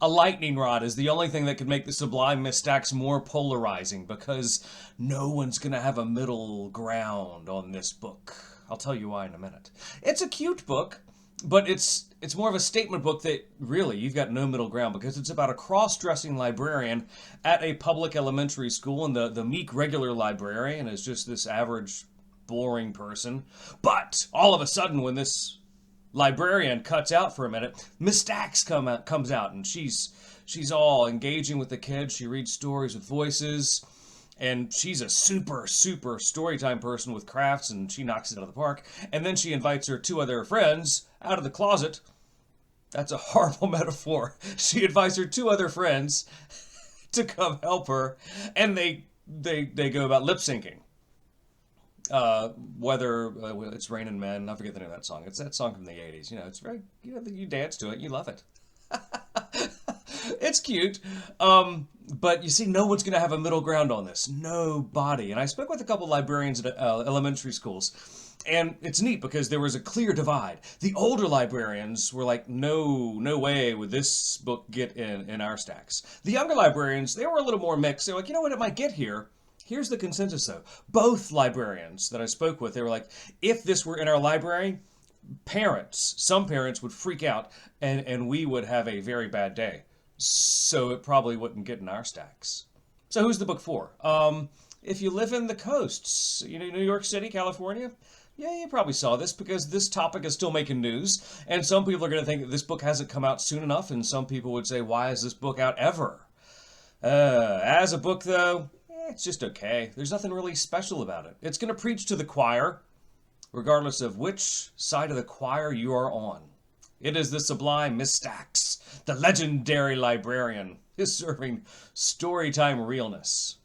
A lightning rod is the only thing that could make the Sublime Ms Stacks more polarizing, because no one's going to have a middle ground on this book. I'll tell you why in a minute. It's a cute book, but it's more of a statement book that really you've got no middle ground, because it's about a cross-dressing librarian at a public elementary school, and the meek regular librarian is just this average boring person. But all of a sudden, when this librarian cuts out for a minute, Ms Stacks comes out, and she's all engaging with the kids. She reads stories with voices, and she's a super storytime person with crafts, and she knocks it out of the park. And then she invites her two other friends out of the closet. That's a horrible metaphor. She invites her two other friends to come help her, and they go about lip syncing. Whether it's Raining Men, I forget the name of that song. It's that song from the 80s. You know, it's very, you dance to it, you love it. It's cute. But you see, no one's going to have a middle ground on this. Nobody. And I spoke with a couple librarians at elementary schools, and it's neat because there was a clear divide. The older librarians were like, no way would this book get in our stacks. The younger librarians, they were a little more mixed. They were like, you know what, it might get here. Here's the consensus, though. Both librarians that I spoke with, they were like, if this were in our library, some parents would freak out, and we would have a very bad day. So it probably wouldn't get in our stacks. So who's the book for? If you live in the coasts, you know, New York City, California, yeah, you probably saw this, because this topic is still making news. And some people are going to think that this book hasn't come out soon enough, and some people would say, why is this book out ever? As a book, though, it's just okay. There's nothing really special about it. It's going to preach to the choir, regardless of which side of the choir you are on. It is the Sublime Ms Stacks, the legendary librarian, is serving storytime realness.